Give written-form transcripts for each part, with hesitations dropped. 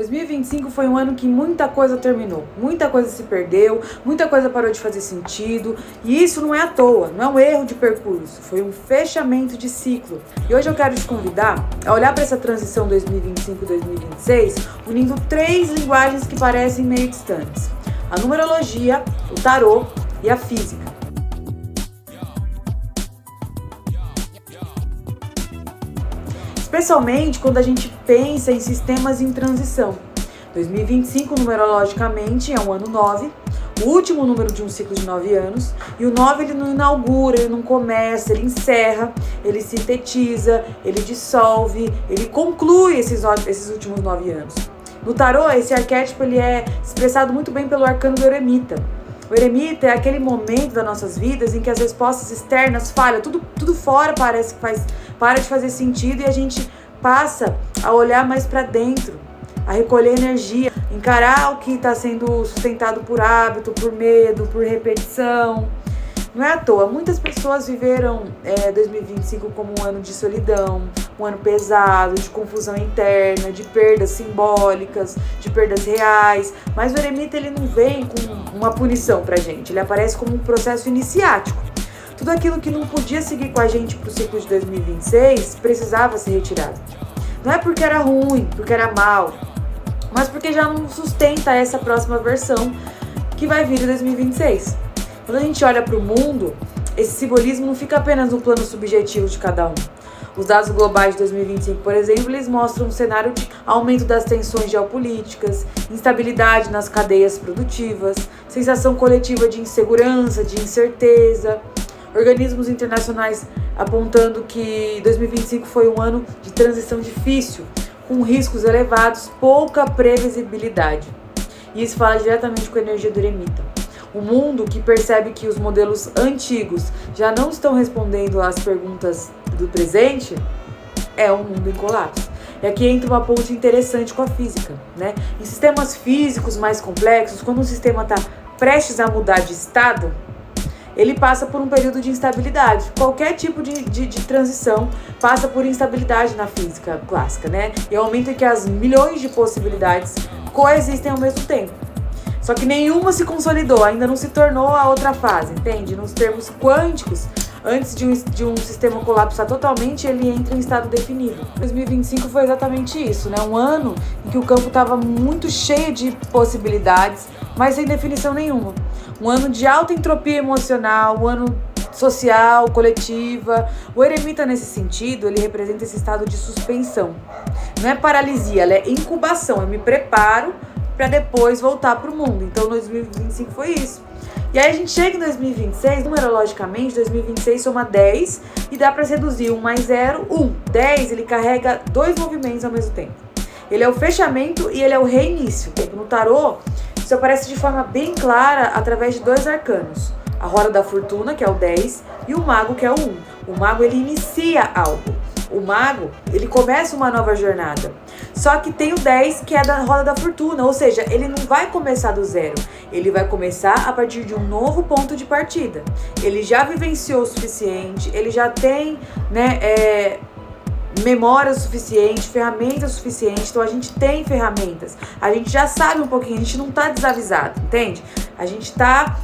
2025 foi um ano que muita coisa terminou, muita coisa se perdeu, muita coisa parou de fazer sentido, e isso não é à toa, não é um erro de percurso, foi um fechamento de ciclo. E hoje eu quero te convidar a olhar para essa transição 2025-2026, unindo 3 linguagens que parecem meio distantes: a numerologia, o tarô e a física. Especialmente quando a gente pensa em sistemas em transição. 2025, numerologicamente, é um ano 9, o último número de um ciclo de 9 anos, e o 9 ele não inaugura, ele não começa, ele encerra, ele sintetiza, ele dissolve, ele conclui esses últimos 9 anos. No tarô, esse arquétipo ele é expressado muito bem pelo arcano do eremita. O eremita é aquele momento das nossas vidas em que as respostas externas falham, tudo fora parece que para de fazer sentido, e a gente passa a olhar mais para dentro, a recolher energia, encarar o que está sendo sustentado por hábito, por medo, por repetição. Não é à toa, muitas pessoas viveram 2025 como um ano de solidão, um ano pesado, de confusão interna, de perdas simbólicas, de perdas reais. Mas o eremita ele não vem com uma punição pra gente, ele aparece como um processo iniciático. Tudo aquilo que não podia seguir com a gente pro ciclo de 2026 precisava ser retirado. Não é porque era ruim, porque era mal, mas porque já não sustenta essa próxima versão que vai vir em 2026. Quando a gente olha para o mundo, esse simbolismo não fica apenas no plano subjetivo de cada um. Os dados globais de 2025, por exemplo, eles mostram um cenário de aumento das tensões geopolíticas, instabilidade nas cadeias produtivas, sensação coletiva de insegurança, de incerteza. Organismos internacionais apontando que 2025 foi um ano de transição difícil, com riscos elevados, pouca previsibilidade. E isso fala diretamente com a energia do eremita. O mundo que percebe que os modelos antigos já não estão respondendo às perguntas do presente é um mundo em colapso. E aqui entra uma ponte interessante com a física, né? Em sistemas físicos mais complexos, quando um sistema está prestes a mudar de estado, ele passa por um período de instabilidade. Qualquer tipo de transição passa por instabilidade na física clássica, né? E é o momento em que as milhões de possibilidades coexistem ao mesmo tempo. Só que nenhuma se consolidou, ainda não se tornou a outra fase, entende? Nos termos quânticos, antes de um sistema colapsar totalmente, ele entra em estado definido. 2025 foi exatamente isso, né? Um ano em que o campo estava muito cheio de possibilidades, mas sem definição nenhuma. Um ano de alta entropia emocional, um ano social, coletiva. O eremita, nesse sentido, ele representa esse estado de suspensão. Não é paralisia, ela é incubação. Eu me preparo para depois voltar para o mundo. Então, 2025 foi isso. E aí a gente chega em 2026, numerologicamente, 2026 soma 10 e dá para reduzir 1 mais 0, 1. 10, ele carrega 2 movimentos ao mesmo tempo. Ele é o fechamento e ele é o reinício. No tarô, isso aparece de forma bem clara através de 2 arcanos. A roda da fortuna, que é o 10, e o mago, que é o 1. O mago, ele inicia algo. O mago, ele começa uma nova jornada. Só que tem o 10, que é da roda da fortuna, ou seja, ele não vai começar do zero. Ele vai começar a partir de um novo ponto de partida. Ele já vivenciou o suficiente, ele já tem, memória suficiente, ferramentas suficientes. Então a gente tem ferramentas, a gente já sabe um pouquinho, a gente não tá desavisado, entende? A gente tá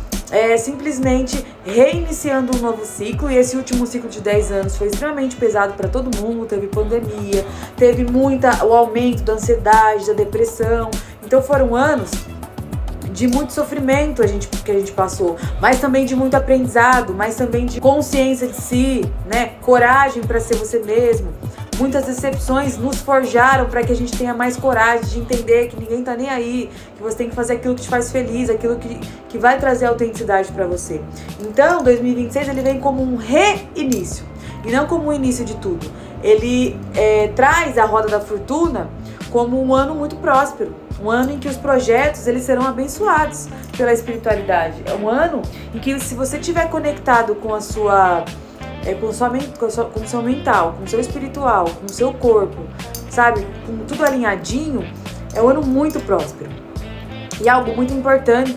simplesmente reiniciando um novo ciclo, e esse último ciclo de 10 anos foi extremamente pesado para todo mundo. Teve pandemia, teve o aumento da ansiedade, da depressão. Então foram anos de muito sofrimento que a gente passou, mas também de muito aprendizado, mas também de consciência de si, né? Coragem para ser você mesmo. Muitas decepções nos forjaram para que a gente tenha mais coragem de entender que ninguém tá nem aí, que você tem que fazer aquilo que te faz feliz, aquilo que vai trazer autenticidade para você. Então, 2026 ele vem como um reinício e não como o início de tudo. Ele traz a roda da fortuna como um ano muito próspero, um ano em que os projetos eles serão abençoados pela espiritualidade. É um ano em que, se você estiver conectado com a sua com o seu mental, com o seu espiritual, com o seu corpo, sabe? Com tudo alinhadinho, é um ano muito próspero. E algo muito importante,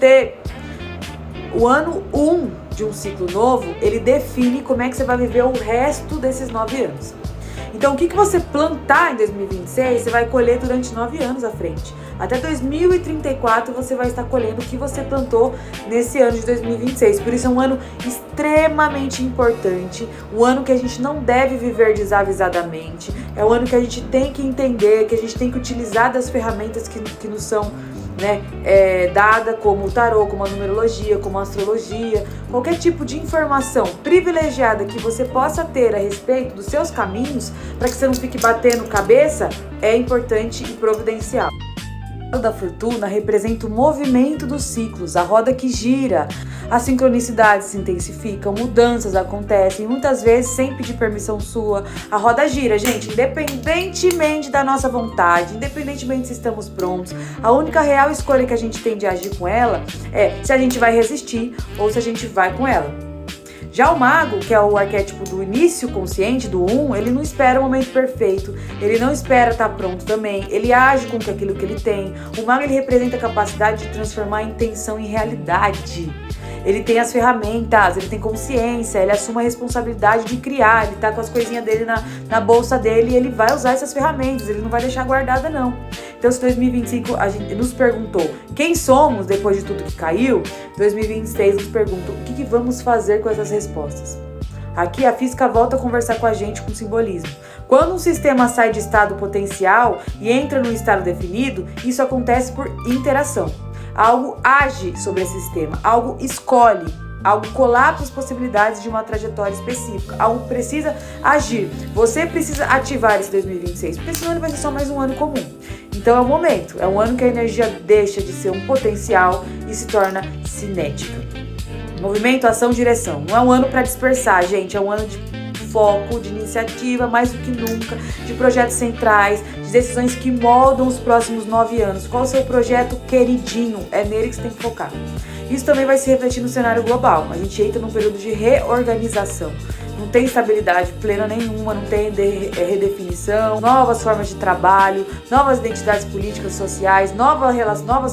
o ano 1 de um ciclo novo, ele define como é que você vai viver o resto desses 9 anos. Então, o que você plantar em 2026, você vai colher durante 9 anos à frente. Até 2034 você vai estar colhendo o que você plantou nesse ano de 2026. Por isso é um ano extremamente importante, um ano que a gente não deve viver desavisadamente, é um ano que a gente tem que entender, que a gente tem que utilizar das ferramentas que nos são dada, como o tarô, como a numerologia, como a astrologia, qualquer tipo de informação privilegiada que você possa ter a respeito dos seus caminhos, para que você não fique batendo cabeça, é importante e providencial. A roda da fortuna representa o movimento dos ciclos, a roda que gira. As sincronicidades se intensificam, mudanças acontecem, muitas vezes sem pedir permissão sua. A roda gira, gente, independentemente da nossa vontade, independentemente se estamos prontos. A única real escolha que a gente tem de agir com ela é se a gente vai resistir ou se a gente vai com ela. Já o mago, que é o arquétipo do início consciente, do ele não espera o momento perfeito, ele não espera estar pronto também, ele age com aquilo que ele tem. O mago, ele representa a capacidade de transformar a intenção em realidade. Ele tem as ferramentas, ele tem consciência, ele assume a responsabilidade de criar, ele tá com as coisinhas dele na bolsa dele e ele vai usar essas ferramentas, ele não vai deixar guardada não. Então, se 2025 a gente nos perguntou quem somos depois de tudo que caiu, 2026 nos pergunta o que vamos fazer com essas respostas. Aqui a física volta a conversar com a gente com simbolismo. Quando um sistema sai de estado potencial e entra num estado definido, isso acontece por interação. Algo age sobre esse sistema, algo escolhe, algo colapsa as possibilidades de uma trajetória específica, algo precisa agir. Você precisa ativar esse 2026, porque senão ele vai ser só mais um ano comum. Então é o momento, é um ano que a energia deixa de ser um potencial e se torna cinética. Movimento, ação, direção. Não é um ano para dispersar, gente, é um ano de foco, de iniciativa, mais do que nunca, de projetos centrais, de decisões que moldam os próximos 9 anos. Qual o seu projeto queridinho? É nele que você tem que focar. Isso também vai se refletir no cenário global. A gente entra num período de reorganização. Não tem estabilidade plena nenhuma, não tem redefinição, novas formas de trabalho, novas identidades políticas, sociais, novas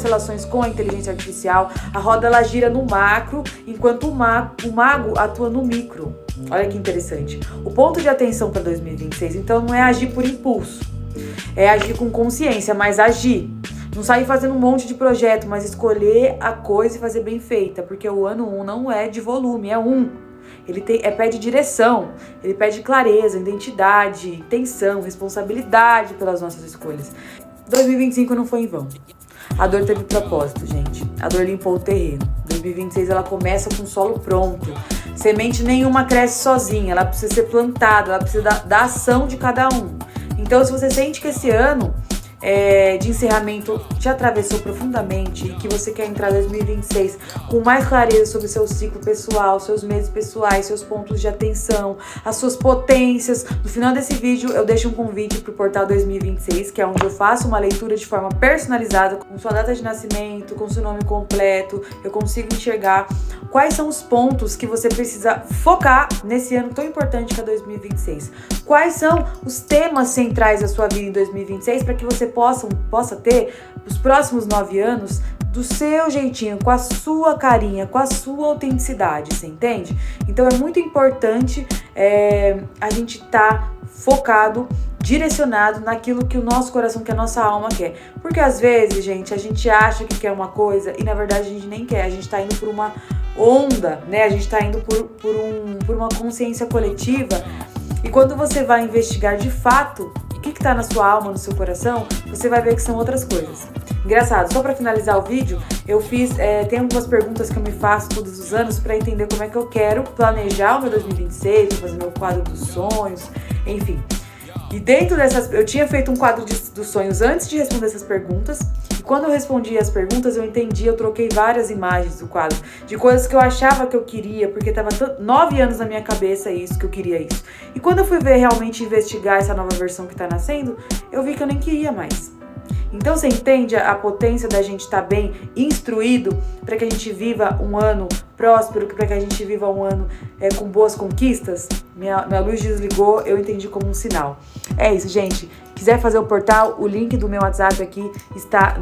relações com a inteligência artificial. A roda, ela gira no macro, enquanto o mago atua no micro. Olha que interessante. O ponto de atenção para 2026, então, não é agir por impulso, é agir com consciência, mas agir. Não sair fazendo um monte de projeto, mas escolher a coisa e fazer bem feita, porque o ano 1 não é de volume, é 1. Ele pede direção, ele pede clareza, identidade, intenção, responsabilidade pelas nossas escolhas. 2025 não foi em vão. A dor teve propósito, gente. A dor limpou o terreno. 2026 ela começa com o solo pronto. Semente nenhuma cresce sozinha, ela precisa ser plantada, ela precisa da ação de cada um. Então, se você sente que esse ano de encerramento te atravessou profundamente e que você quer entrar em 2026 com mais clareza sobre o seu ciclo pessoal, seus medos pessoais, seus pontos de atenção, as suas potências, no final desse vídeo eu deixo um convite para o Portal 2026, que é onde eu faço uma leitura de forma personalizada, com sua data de nascimento, com seu nome completo. Eu consigo enxergar quais são os pontos que você precisa focar nesse ano tão importante que é 2026. Quais são os temas centrais da sua vida em 2026 para que você possa ter os próximos 9 anos do seu jeitinho, com a sua carinha, com a sua autenticidade, você entende? Então é muito importante a gente estar focado, direcionado naquilo que o nosso coração, que a nossa alma quer. Porque às vezes, gente, a gente acha que quer uma coisa e na verdade a gente nem quer, a gente tá indo por uma onda, né? A gente tá indo por uma consciência coletiva. E quando você vai investigar de fato o que tá na sua alma, no seu coração, você vai ver que são outras coisas. Engraçado, só para finalizar o vídeo, eu tem algumas perguntas que eu me faço todos os anos para entender como é que eu quero planejar o meu 2026, fazer meu quadro dos sonhos, enfim. E dentro dessas, eu tinha feito um quadro dos sonhos antes de responder essas perguntas. E quando eu respondi as perguntas, eu entendi, eu troquei várias imagens do quadro, de coisas que eu achava que eu queria, porque tava 9 anos na minha cabeça isso, que eu queria isso. E quando eu fui ver realmente investigar essa nova versão que tá nascendo, eu vi que eu nem queria mais. Então você entende a potência da gente estar bem instruído para que a gente viva um ano próspero, para que a gente viva um ano com boas conquistas? Minha luz desligou, eu entendi como um sinal. É isso, gente. Quiser fazer o portal, o link do meu WhatsApp aqui está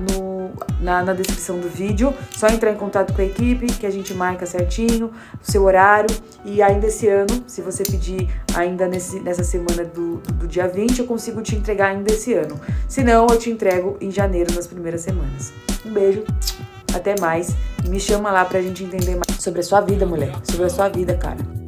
na descrição do vídeo. Só entrar em contato com a equipe que a gente marca certinho o seu horário. E ainda esse ano, se você pedir ainda nessa semana do dia 20, eu consigo te entregar ainda esse ano. Se não, eu te entrego em janeiro, nas primeiras semanas. Um beijo, até mais. E me chama lá pra gente entender mais sobre a sua vida, mulher. Sobre a sua vida, cara.